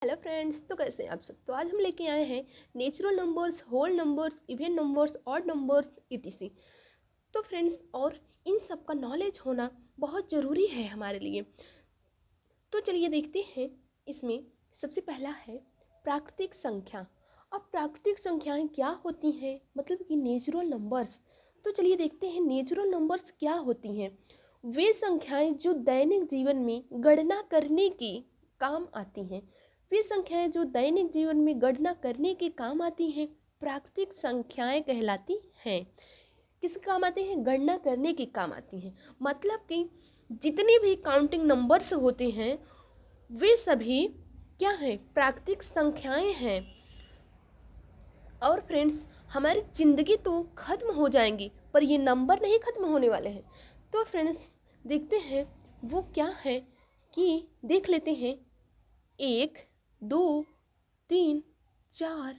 Hello friends, तो कैसे हैं आप सब। तो आज हम लेके आए हैं natural numbers, whole numbers, even numbers, odd numbers ETC. तो फ्रेंड्स, और इन सब का नॉलेज होना बहुत ज़रूरी है हमारे लिए। तो चलिए देखते हैं। इसमें सबसे पहला है प्राकृतिक संख्या। अब प्राकृतिक संख्याएं क्या होती हैं, मतलब कि नेचुरल नंबर्स। तो चलिए देखते हैं नेचुरल नंबर्स क्या होती हैं। वे संख्याएं जो दैनिक जीवन में गणना करने के काम आती हैं। वे संख्याएं जो दैनिक जीवन में गणना करने के काम आती हैं प्राकृतिक संख्याएं कहलाती हैं। किस काम आती हैं? गणना करने के काम आती हैं। मतलब कि जितने भी काउंटिंग नंबर्स होते हैं वे सभी क्या हैं? प्राकृतिक संख्याएं हैं। और फ्रेंड्स, हमारी ज़िंदगी तो ख़त्म हो जाएंगी पर ये नंबर नहीं ख़त्म होने वाले हैं। तो फ्रेंड्स देखते हैं वो क्या है कि देख लेते हैं। 1, 2, 3, 4,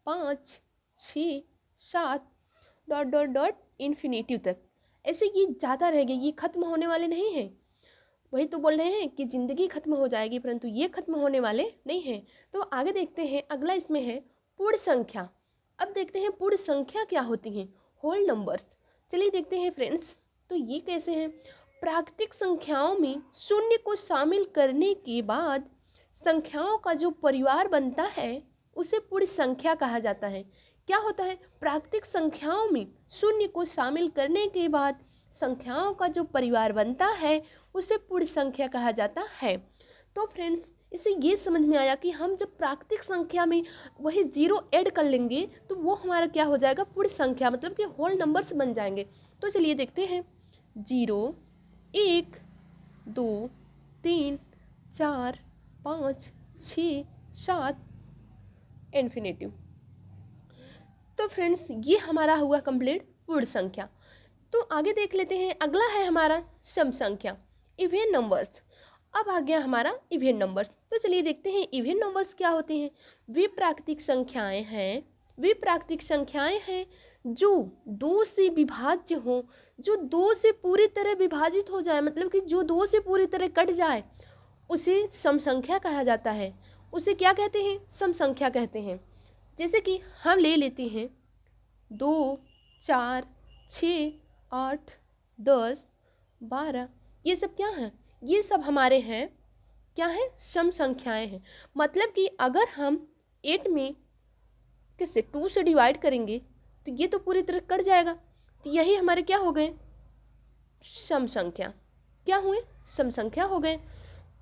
5, 6, 7 डॉट डॉट डॉट इन्फिनिटिव तक। ऐसे ये ज़्यादा रहेंगे, ये ख़त्म होने वाले नहीं हैं। वही तो बोल रहे हैं कि ज़िंदगी ख़त्म हो जाएगी परंतु ये ख़त्म होने वाले नहीं हैं। तो आगे देखते हैं, अगला इसमें है पूर्ण संख्या। अब देखते हैं पूर्ण संख्या क्या होती हैं, होल नंबर्स। चलिए देखते हैं फ्रेंड्स, तो ये कैसे हैं। प्राकृतिक संख्याओं में शून्य को शामिल करने के बाद संख्याओं का जो परिवार बनता है उसे पूर्ण संख्या कहा जाता है। क्या होता है? प्राकृतिक संख्याओं में शून्य को शामिल करने के बाद संख्याओं का जो परिवार बनता है उसे पूर्ण संख्या कहा जाता है। तो फ्रेंड्स, इससे ये समझ में आया कि हम जब प्राकृतिक संख्या में वही जीरो ऐड कर लेंगे तो वो हमारा क्या हो जाएगा? पूर्ण संख्या, मतलब कि होल नंबर्स बन जाएंगे। तो चलिए देखते हैं। 0, 1, 2, 3, 4, 5, 6, 7 इन्फिनिटिव। तो फ्रेंड्स ये हमारा हुआ कंप्लीट पूर्ण संख्या। तो आगे देख लेते हैं, अगला है हमारा सम संख्या, इवन नंबर्स। अब आ गया हमारा इवन नंबर्स। तो चलिए देखते हैं इवन नंबर्स क्या होते हैं। वे प्राकृतिक संख्याएं हैं, वे प्राकृतिक संख्याएं हैं जो 2 से विभाज्य हो, जो 2 से पूरी तरह विभाजित हो जाए, मतलब कि जो 2 से पूरी तरह कट जाए उसे सम संख्या कहा जाता है। उसे क्या कहते हैं? सम संख्या कहते हैं। जैसे कि हम ले लेते हैं 2, 4, 6, 8, 10, 12, ये सब क्या हैं? ये सब हमारे हैं, क्या है? सम संख्याएं हैं। मतलब कि अगर हम 8 में किससे 2 से डिवाइड करेंगे तो ये तो पूरी तरह कट जाएगा। तो यही हमारे क्या हो गए? सम संख्या। क्या हुए? सम संख्या हो गए।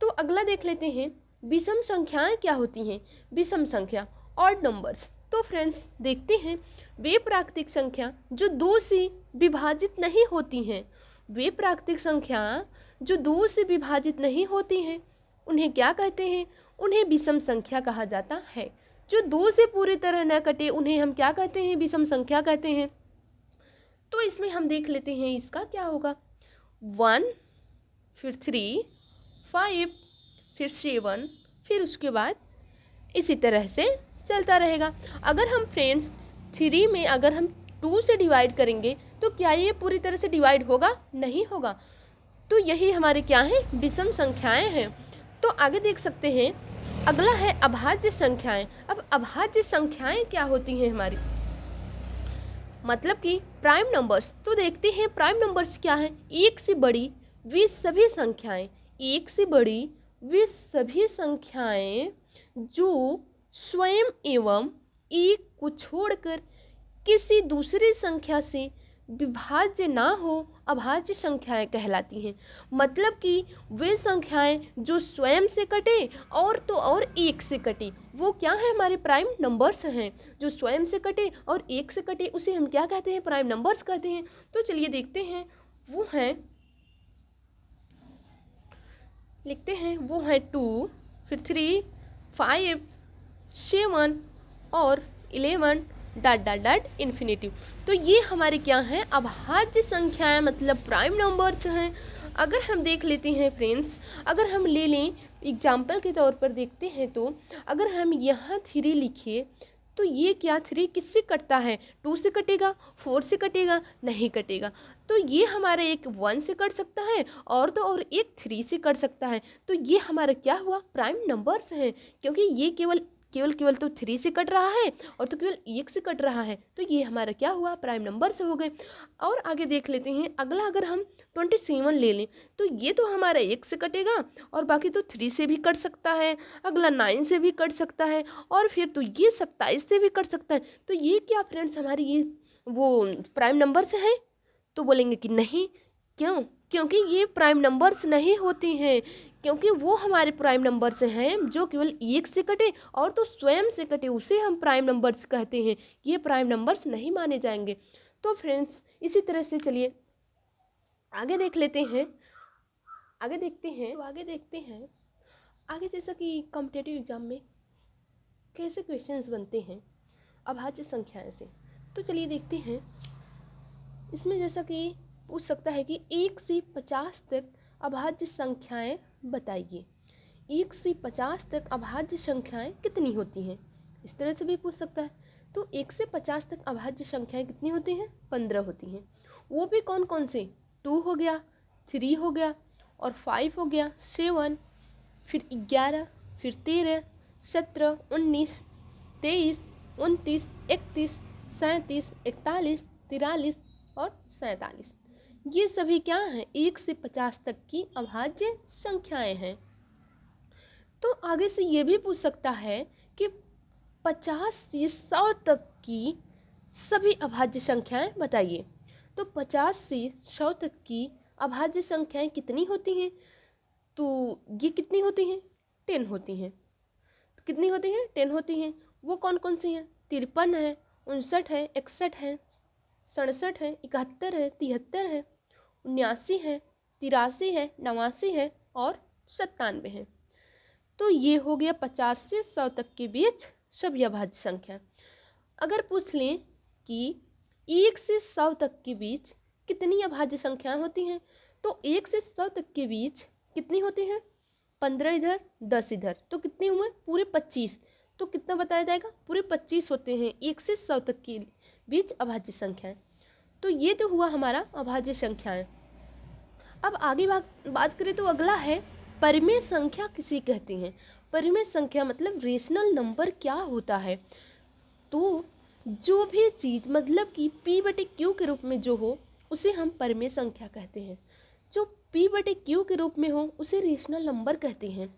तो अगला देख लेते हैं, विषम संख्याएं क्या होती हैं। विषम संख्या, ऑड नंबर्स। तो फ्रेंड्स देखते हैं, वे प्राकृतिक संख्या जो 2 से विभाजित नहीं होती हैं, वे प्राकृतिक संख्या जो 2 से विभाजित नहीं होती हैं उन्हें क्या कहते हैं? उन्हें विषम संख्या कहा जाता है। जो 2 से पूरी तरह न कटे उन्हें हम क्या कहते हैं? विषम संख्या कहते हैं। तो इसमें हम देख लेते हैं इसका क्या होगा। 1, फिर 3, 5, फिर 7, फिर उसके बाद इसी तरह से चलता रहेगा। अगर हम फ्रेंड्स 3 में अगर हम 2 से डिवाइड करेंगे तो क्या ये पूरी तरह से डिवाइड होगा? नहीं होगा। तो यही हमारे क्या हैं? विषम संख्याएं हैं। तो आगे देख सकते हैं, अगला है अभाज्य संख्याएं। अब अभाज्य संख्याएं क्या होती हैं हमारी, मतलब कि प्राइम नंबर्स। तो देखते हैं प्राइम नंबर्स क्या है। एक से बड़ी वे सभी संख्याएं, एक से बड़ी वे सभी संख्याएं जो स्वयं एवं एक को छोड़कर किसी दूसरी संख्या से विभाज्य ना हो अभाज्य संख्याएं कहलाती हैं। मतलब कि वे संख्याएं जो स्वयं से कटे और तो और एक से कटे, वो क्या है? हमारे प्राइम नंबर्स हैं। जो स्वयं से कटे और एक से कटे उसे हम क्या कहते हैं? प्राइम नंबर्स कहते हैं। तो चलिए देखते हैं, वो हैं, लिखते हैं, वो हैं 2, फिर 3, 5, 7 और 11 डॉट डॉट डॉट इन्फिनिटिव। तो ये हमारे क्या हैं? अभाज्य संख्याएं, मतलब प्राइम नंबर्स हैं। अगर हम देख लेते हैं फ्रेंड्स, अगर हम ले लें एग्जाम्पल के तौर पर देखते हैं, तो अगर हम यहाँ 3 लिखिए तो ये क्या 3 किससे कटता है? 2 से कटेगा? 4 से कटेगा? नहीं कटेगा। तो ये हमारा एक 1 से कट सकता है और तो और एक 3 से कट सकता है। तो ये हमारा क्या हुआ, प्राइम नंबर्स हैं, क्योंकि ये केवल तो 3 से कट रहा है और तो केवल 1 से कट रहा है। तो ये हमारा क्या हुआ, प्राइम नंबर से हो गए। और आगे देख लेते हैं अगला, अगर हम 27 ले लें तो ये तो हमारा 1 से कटेगा और बाकी तो 3 से भी कट सकता है, अगला 9 से भी कट सकता है और फिर तो ये 27 से भी कट सकता है। तो ये क्या फ्रेंड्स हमारी ये वो प्राइम नंबर से है? तो बोलेंगे कि नहीं, क्यों? क्योंकि ये प्राइम नंबर्स नहीं होती हैं, क्योंकि वो हमारे प्राइम नंबर से हैं जो केवल 1 से कटे और तो स्वयं से कटे, उसे हम प्राइम नंबर्स कहते हैं। ये प्राइम नंबर्स नहीं माने जाएंगे। तो फ्रेंड्स इसी तरह से चलिए आगे देख लेते हैं, आगे देखते हैं आगे, जैसा कि कॉम्पिटिटिव एग्जाम में कैसे क्वेश्चंस बनते हैं अभाज्य संख्याएं से। तो चलिए देखते हैं, इसमें जैसा कि पूछ सकता है कि 1 से 50 तक अभाज्य संख्याएं बताइए। 1 से 50 तक अभाज्य संख्याएं कितनी होती हैं, इस तरह से भी पूछ सकता है। तो 1 से 50 तक अभाज्य संख्याएं कितनी होती हैं? 15 होती हैं। वो भी कौन कौन से? 2 हो गया, 3 हो गया और 5 हो गया, 7, फिर 11, फिर 13, 17, 19, 23, 29, 31, 37, 41, 43 और 47। ये सभी क्या हैं? 1 से 50 तक की अभाज्य संख्याएं हैं। तो आगे से ये भी पूछ सकता है कि 50 से 100 तक की सभी अभाज्य संख्याएं बताइए। तो 50 से 100 तक की अभाज्य संख्याएं कितनी होती हैं? तो ये कितनी होती हैं? 10 होती हैं। तो कितनी होती हैं? 10 होती हैं। वो कौन कौन सी हैं? 53 है, 59 है, 61 है, 67 है, 71 है, 73 है, 79 है, 83 है, 89 है और 97 है। तो ये हो गया 50 से 100 तक के बीच सभी अभाज्य संख्या। अगर पूछ लें कि 1 से 100 तक के बीच कितनी अभाज्य संख्याएं होती हैं, तो 1 से 100 तक के बीच कितनी होती हैं? 15 इधर, 10 इधर, तो कितने हुए? पूरे 25। तो कितना बताया जाएगा? पूरे 25 होते हैं 1 से 100 तक के बीच अभाज्य संख्याएं। तो ये तो हुआ हमारा अभाज्य संख्याएं। अब आगे बात करें तो अगला है परिमेय संख्या किसे कहते हैं। परिमेय संख्या मतलब रेशनल नंबर क्या होता है? तो जो भी चीज़ मतलब कि P/Q के रूप में जो हो उसे हम परिमेय संख्या कहते हैं। जो P/Q के रूप में हो उसे रेशनल नंबर कहते हैं।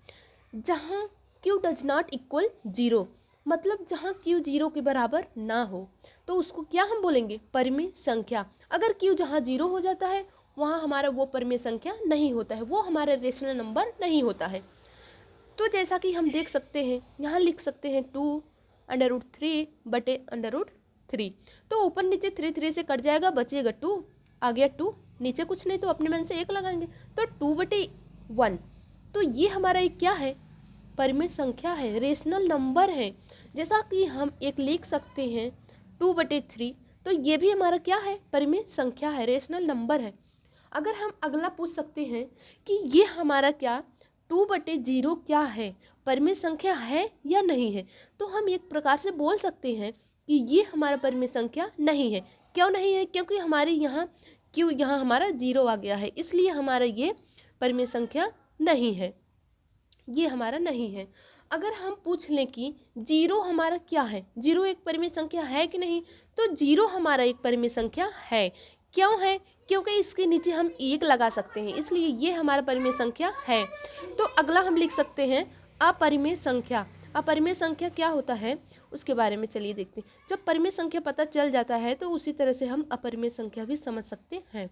जहाँ Q डज नॉट इक्वल 0 मतलब जहाँ Q 0 के बराबर ना हो तो उसको क्या हम बोलेंगे? परिमेय संख्या। अगर Q जहाँ 0 हो जाता है वहाँ हमारा वो परिमेय संख्या नहीं होता है, वो हमारा रेशनल नंबर नहीं होता है। तो जैसा कि हम देख सकते हैं, यहाँ लिख सकते हैं 2√3/√3। तो ऊपर नीचे 3 से कट जाएगा, बचेगा 2, आ गया 2, नीचे कुछ नहीं तो अपने मन से 1 लगाएंगे तो 2/1। तो ये हमारा एक क्या है? परिमेय संख्या है, रेशनल नंबर है। जैसा कि हम एक लिख सकते हैं 2/3, तो ये भी हमारा क्या है? परिमेय संख्या है, रेशनल नंबर है। अगर हम अगला पूछ सकते हैं कि ये हमारा क्या 2/0 क्या है, परिमेय संख्या है या नहीं है, तो हम एक प्रकार से बोल सकते हैं कि ये हमारा परिमेय संख्या नहीं है। क्यों नहीं है? क्योंकि हमारे यहाँ क्यों यहाँ हमारा 0 आ गया है, इसलिए हमारा ये परिमेय संख्या नहीं है, ये हमारा नहीं है। अगर हम पूछ लें कि 0 हमारा क्या है, 0 एक परिमेय संख्या है कि नहीं, तो 0 हमारा एक परिमेय संख्या है। क्यों है? क्योंकि इसके नीचे हम 1 लगा सकते हैं, इसलिए ये हमारा परिमेय संख्या है। तो अगला हम लिख सकते हैं अपरिमेय संख्या। अपरिमेय संख्या क्या होता है उसके बारे में चलिए देखते हैं। जब परिमेय संख्या पता चल जाता है तो उसी तरह से हम अपरिमेय संख्या भी समझ सकते हैं,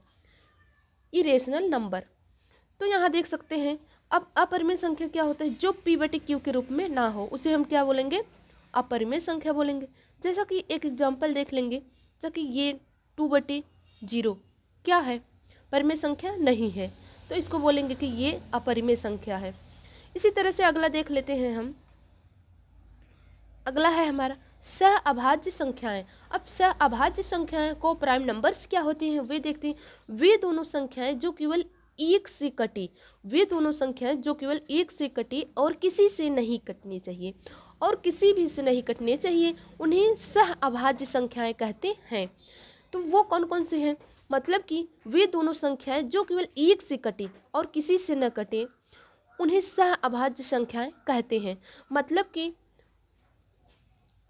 इरेशनल नंबर। तो यहाँ देख सकते हैं अब अपरिमेय संख्या क्या होता है? जो P/Q के रूप में ना हो उसे हम क्या बोलेंगे? अपरिमेय संख्या बोलेंगे। जैसा कि एक एग्जाम्पल देख लेंगे, जैसा कि ये 2/0 क्या है? परिमेय संख्या नहीं है, तो इसको बोलेंगे कि ये अपरिमेय संख्या है। इसी तरह से अगला देख लेते हैं हम। अगला है हमारा सह अभाज्य संख्याएं। अब सह अभाज्य संख्याएं को प्राइम नंबर्स क्या होती हैं वे देखते हैं। वे दोनों संख्याएं जो केवल 1 से कटी, वे दोनों संख्याएं जो केवल 1 से कटी और किसी से नहीं कटनी चाहिए, और किसी भी से नहीं कटने चाहिए, उन्हें सह अभाज्य संख्याएं कहते हैं। तो वो कौन कौन से हैं? मतलब कि वे दोनों संख्याएं जो केवल एक से कटे और किसी से न कटे उन्हें सह अभाज्य संख्याएं कहते हैं। मतलब कि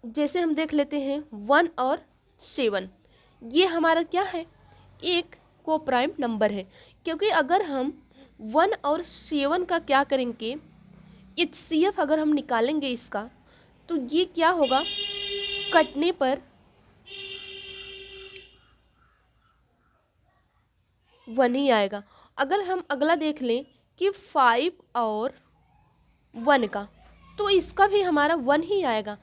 जैसे हम देख लेते हैं 1 और 7, ये हमारा क्या है, एक को प्राइम नंबर है। क्योंकि अगर हम 1 और 7 का क्या करेंगे, HCF अगर हम निकालेंगे इसका, तो ये क्या होगा, कटने पर 1 ही आएगा। अगर हम अगला देख लें कि 5 और 1 का, तो इसका भी हमारा 1 ही आएगा।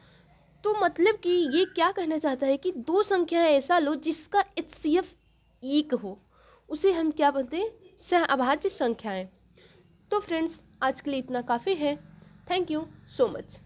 तो मतलब कि ये क्या कहना चाहता है कि दो संख्याएं ऐसा लो जिसका HCF एक हो, उसे हम क्या बोलते हैं, सह अभाज्य संख्याएं। तो फ्रेंड्स आज के लिए इतना काफ़ी है। Thank you so much.